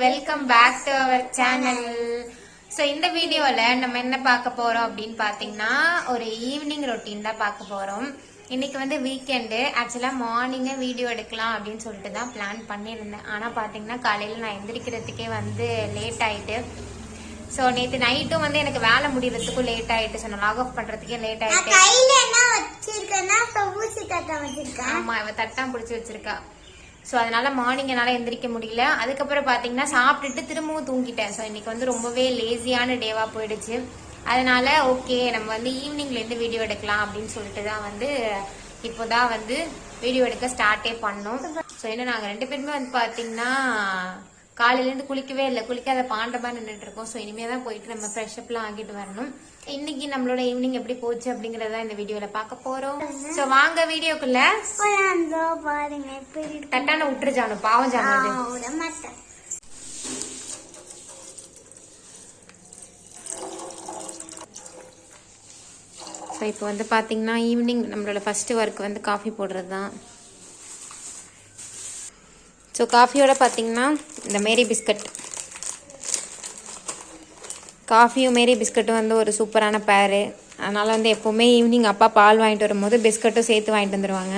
Welcome back to our channel. So இந்த வீடியோவில் நம்ம என்ன பார்க்க போகிறோம் அப்படின்னு பார்த்தீங்கன்னா ஒரு ஈவினிங் ரொட்டீன் தான் பார்க்க போகிறோம். இன்னைக்கு வந்து வீக்கெண்டு. ஆக்சுவலாக மார்னிங்கே வீடியோ எடுக்கலாம் அப்படின்னு சொல்லிட்டு தான் பிளான் பண்ணியிருந்தேன். ஆனால் பார்த்தீங்கன்னா காலையில் நான் எந்திரிக்கிறதுக்கே வந்து லேட் ஆகிட்டு. ஸோ நேற்று நைட்டும் வந்து எனக்கு வேலை முடியறதுக்கும் லேட் ஆகிட்டு. ஸோ நான் லாக் ஆஃப் பண்ணுறதுக்கே லேட் ஆகிட்டு. ஆமாம், இவ தட்டான் பிடிச்சி வச்சிருக்கா. ஸோ அதனால மார்னிங் என்னால் எந்திரிக்க முடியல. அதுக்கப்புறம் பார்த்தீங்கன்னா சாப்பிட்டுட்டு திரும்பவும் தூங்கிட்டேன். ஸோ இன்னைக்கு வந்து ரொம்பவே லேசியான டேவாக போயிடுச்சு. அதனால ஓகே நம்ம வந்து ஈவினிங்லேருந்து வீடியோ எடுக்கலாம் அப்படின்னு சொல்லிட்டு தான் வந்து இப்போதான் வந்து வீடியோ எடுக்க ஸ்டார்ட்டே பண்ணோம். ஸோ இன்னும் நாங்கள் 2 பேருமே வந்து பார்த்தீங்கன்னா காலையிலேருந்து குளிக்கவே இல்லை, குளிக்காத பாண்டமா நின்றுட்டு இருக்கோம். ஸோ இனிமே தான் போயிட்டு நம்ம ஃப்ரெஷ்அப்லாம் ஆகிட்டு வரணும். இன்னைக்கு நம்மளோட ஈவினிங் எப்படி போச்சு அப்படிங்கறத இந்த வீடியோல பார்க்க போறோம். சோ வாங்க வீடியோக்குள்ள. தட்டான விட்டுருச்சானு பாவம் ஜானு. ஸோ இப்போ வந்து பார்த்தீங்கன்னா ஈவினிங் நம்மளோட ஃபர்ஸ்ட் ஒர்க் வந்து காஃபி போடுறது தான். ஸோ காஃபியோட பார்த்தீங்கன்னா இந்த மேரி பிஸ்கட், காஃபியும் மேரி பிஸ்கட்டும் வந்து ஒரு சூப்பரான பேரு. அதனால் வந்து எப்போவுமே ஈவினிங் அப்பா பால் வாங்கிட்டு வரும்போது பிஸ்கட்டும் சேர்த்து வாங்கிட்டு வந்துடுவாங்க.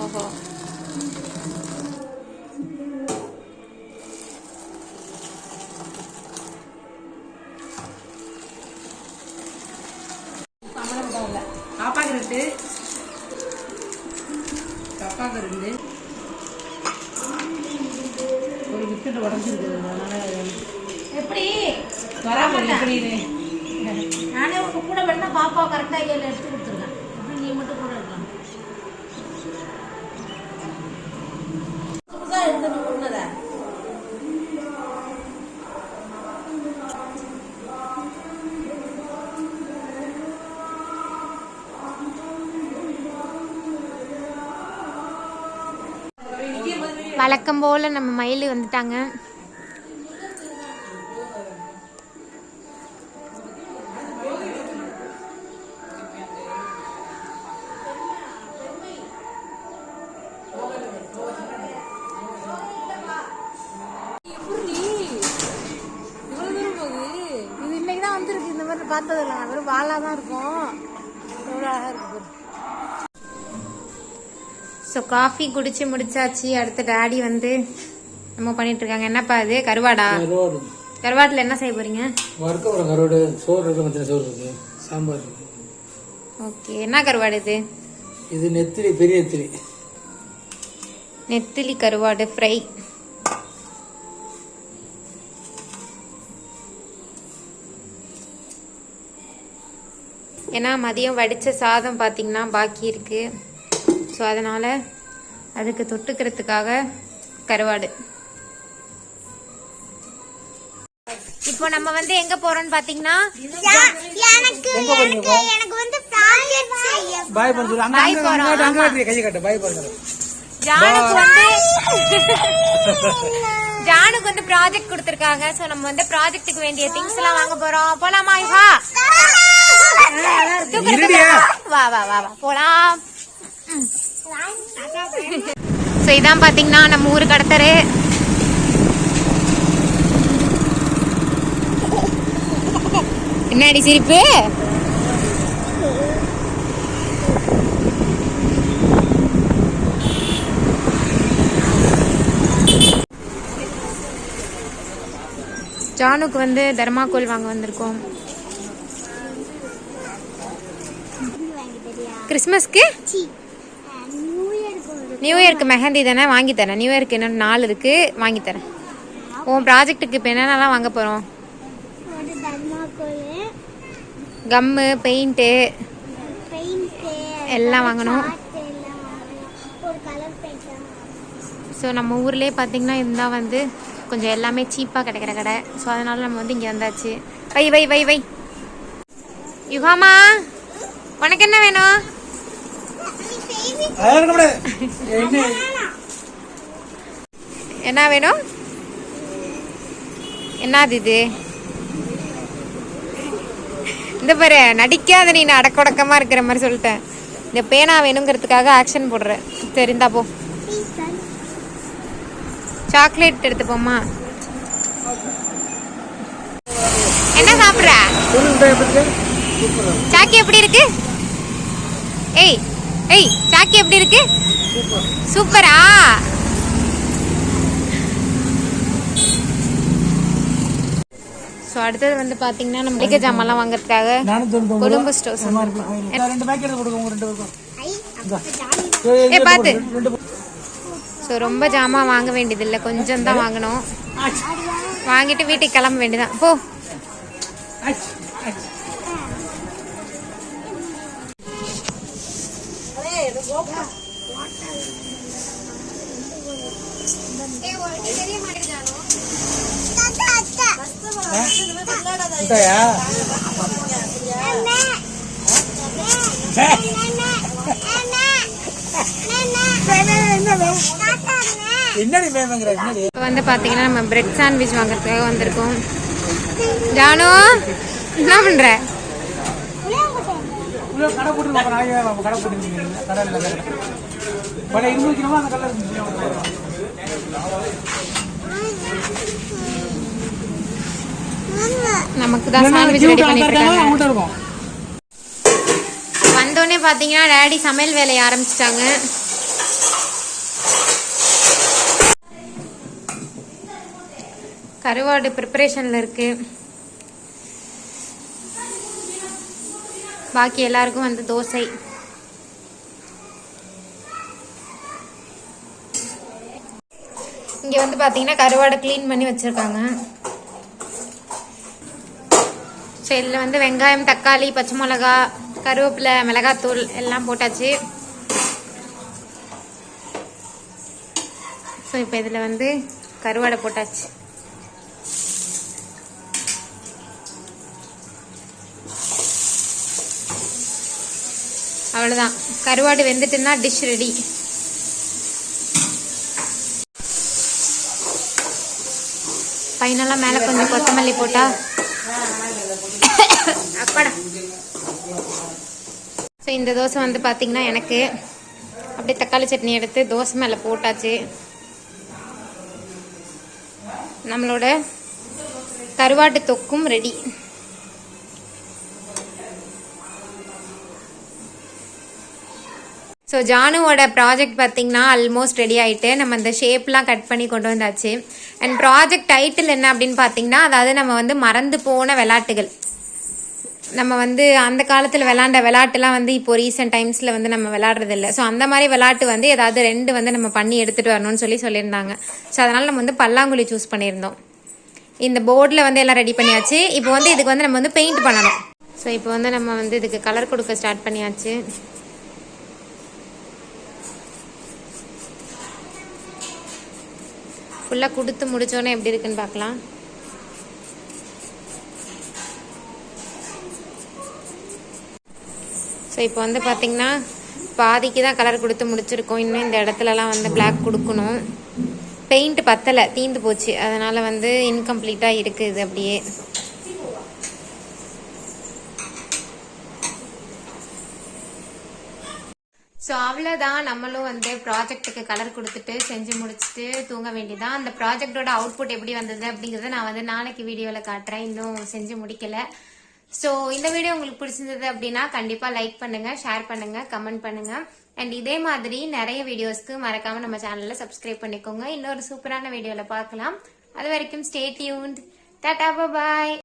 ஓஹோ, பாப்பாக்கு 2 பாப்பாக்கு 2 ஒரு பிஸ்கட் உடஞ்சிருக்குது. அதனால எப்படி வராமல் எப்படி நானே உங்க கூட வேணா பாப்பா கரெக்டா கையில எடுத்து கொடுத்துருக்கேன். அப்படி நீ மட்டும் கூட இருக்கலாம். புதுசா எடுத்து நீ கொடுத்ததா வழக்கம் போல நம்ம மயில் வந்துட்டாங்க. இது இன்னைக்குதான் வந்துருக்கு. இந்த மாதிரி பார்த்ததில்ல. வெறும் வாழா தான் இருக்கும். எவ்வளோ அழகா இருக்கு. ஸோ காஃபி குடிச்சு முடிச்சாச்சு. அடுத்த டாடி வந்து நம்ம பண்ணிட்டு இருக்காங்க. என்னப்பா இது? கருவாடா? கருவாட்டில் என்ன செய்ய போறீங்க? கருவாடு, சோறு இருக்கு, மத்தியான சோறு இருக்கு, சாம்பார் இருக்கு. ஓகே, என்ன கருவாடு இது? இது நெத்திலி, பெரிய நெத்திலி. நெத்திலி கருவாடு ஃப்ரை. ஏன்னா மதியம் வடித்த சாதம் பார்த்தீங்கன்னா பாக்கி இருக்கு. ஸோ அதனால அதுக்கு தொட்டுக்கிறதுக்காக கருவாடு. இப்போ நம்ம வந்து எங்க போறோம்னு பாத்தீங்கன்னா ஜானுக்கு வந்து ப்ராஜெக்ட் கொடுத்திருக்காங்க. ஸோ நம்ம வந்து ப்ராஜெக்டுக்கு வேண்டிய திங்ஸ் எல்லாம் வாங்க போறோம். போலாமா இவா? வா வா வா வா போலாம். ஸோ இதான் பாத்தீங்கன்னா நம்ம ஊரு கடத்தரு. என்னடி சிரிப்பு? ஜானுக்கு வந்து தர்மாக்கோல் வாங்க வந்திருக்கோம். கிறிஸ்மஸ்க்கு நியூ இயர்க்கு மெஹந்தி தானே வாங்கி தரேன். நியூ இயர்க்கு இன்னும் 4 இருக்கு, வாங்கி தரேன். உன் ப்ராஜெக்டுக்கு இப்போ என்னென்னலாம் வாங்க போகிறோம்? கம்மு, பெயிண்ட்டு எல்லாம் வாங்கணும். ஸோ நம்ம ஊர்லேயே பார்த்தீங்கன்னா இருந்தால் வந்து கொஞ்சம் எல்லாமே சீப்பாக கிடைக்கிற கடை. ஸோ அதனால நம்ம வந்து இங்கே வந்தாச்சு. வை வை வை வை யுகாமா, உனக்கு என்ன வேணும்? என்ன வேணும்? என்னது இது? இந்த பாரு, நடிக்காத நீ, நான் அடக்கொடக்கமா இருக்கிற மாதிரி சொல்லிட்டேன். இந்த பேனா வேணுங்கிறதுக்காக ஆக்ஷன் போடுற. சரி இந்தா போ. சாக்லேட் எடுத்துப்போமா? என்ன சாப்பிட்ற? சாக்கி எப்படி இருக்கு? ஏய் ஏய், சாக்கி எப்படி இருக்கு? சூப்பரா? ஸோ அடுத்தது வந்து பார்த்தீங்கன்னா நம்ம மளிகை ஜாமான்லாம் வாங்குறதுக்காக கொழும்பு ஸ்டோர்ஸ் ஏ பார்த்து. ஸோ ரொம்ப ஜாமான் வாங்க வேண்டியதில்லை, கொஞ்சம் தான் வாங்கணும். வாங்கிட்டு வீட்டுக்கு கிளம்ப வேண்டியதான். போ. இப்போ வந்து பார்த்தீங்கன்னா நம்ம பிரெட் சாண்ட்விச் வாங்குறதுக்காக வந்திருக்கோம். ஜானு என்ன பண்ற? நமக்கு தான் சாண்ட்விச் ரெடி பண்ணிட்டு இருக்காங்க. வந்தோடனே பார்த்தீங்கன்னா டேடி சமையல் வேலையை ஆரம்பிச்சிட்டாங்க. கருவாடு ப்ரிப்பரேஷனில் இருக்கு. பாக்கி எல்லாருக்கும் வந்து தோசை. இங்கே வந்து பார்த்தீங்கன்னா கருவாடை க்ளீன் பண்ணி வச்சுருக்காங்க. ஸோ இதில் வந்து வெங்காயம், தக்காளி, பச்சை மிளகா, கருவேப்பிலை, மிளகாத்தூள் எல்லாம் போட்டாச்சு. ஸோ இப்போ இதில் வந்து கருவாடை போட்டாச்சு. அவ்வளோதான், கருவாடு வெந்துட்டுன்னா டிஷ் ரெடி. ஃபைனலாக மேலே கொஞ்சம் கொத்தமல்லி போட்டா அப்பாடா. ஸோ இந்த தோசை வந்து பார்த்தீங்கன்னா எனக்கு அப்படியே தக்காளி சட்னி எடுத்து தோசை மேலே போட்டாச்சு. நம்மளோட கருவாட்டு தொக்கும் ரெடி. ஸோ ஜானுவோட ப்ராஜெக்ட் பார்த்திங்கன்னா ஆல்மோஸ்ட் ரெடி ஆகிட்டு நம்ம இந்த ஷேப்லாம் கட் பண்ணி கொண்டு வந்தாச்சு. அண்ட் ப்ராஜெக்ட் டைட்டில் என்ன அப்படின்னு பார்த்தீங்கன்னா, அதாவது நம்ம வந்து மறந்து போன விளையாட்டுகள், நம்ம வந்து அந்த காலத்தில் விளாண்ட விளையாட்டுலாம் வந்து இப்போ ரீசெண்ட் டைம்ஸில் வந்து நம்ம விளையாடுறதில்ல. ஸோ அந்த மாதிரி விளையாட்டு வந்து ஏதாவது 2 வந்து நம்ம பண்ணி எடுத்துகிட்டு வரணும்னு சொல்லியிருந்தாங்க. ஸோ அதனால் நம்ம வந்து பல்லாங்குழி சூஸ் பண்ணியிருந்தோம். இந்த போர்டில் வந்து எல்லாம் ரெடி பண்ணியாச்சு. இப்போ வந்து இதுக்கு வந்து நம்ம வந்து பெயிண்ட் பண்ணணும். ஸோ இப்போ வந்து நம்ம வந்து இதுக்கு கலர் கொடுக்க ஸ்டார்ட் பண்ணியாச்சு. ஃபுல்லாக கொடுத்து முடித்தோன்னே எப்படி இருக்குன்னு பார்க்கலாம். ஸோ இப்போ வந்து பார்த்திங்கன்னா பாதிக்கு தான் கலர் கொடுத்து முடிச்சிருக்கோம். இன்னும் இந்த இடத்துலலாம் வந்து பிளாக் கொடுக்கணும். பெயிண்ட் பத்தலை, தீந்து போச்சு. அதனால் வந்து இன்கம்ப்ளீட்டாக இருக்குது அப்படியே. ஸோ அவ்வளோதான், நம்மளும் வந்து ப்ராஜெக்ட்டுக்கு கலர் கொடுத்துட்டு செஞ்சு முடிச்சுட்டு தூங்க வேண்டியதான். அந்த ப்ராஜெக்டோட அவுட்புட் எப்படி வந்தது அப்படிங்கிறத நான் வந்து நாளைக்கு வீடியோவில் காட்டுறேன். இன்னும் செஞ்சு முடிக்கல. ஸோ இந்த வீடியோ உங்களுக்கு பிடிச்சிருந்தது அப்படின்னா கண்டிப்பாக லைக் பண்ணுங்கள், ஷேர் பண்ணுங்கள், கமெண்ட் பண்ணுங்கள். அண்ட் இதே மாதிரி நிறைய வீடியோஸ்க்கு மறக்காமல் நம்ம சேனலில் சப்ஸ்கிரைப் பண்ணிக்கோங்க. இன்னொரு சூப்பரான வீடியோவில் பார்க்கலாம். அது வரைக்கும் ஸ்டே டியூன்ட். டாடா, பாய்.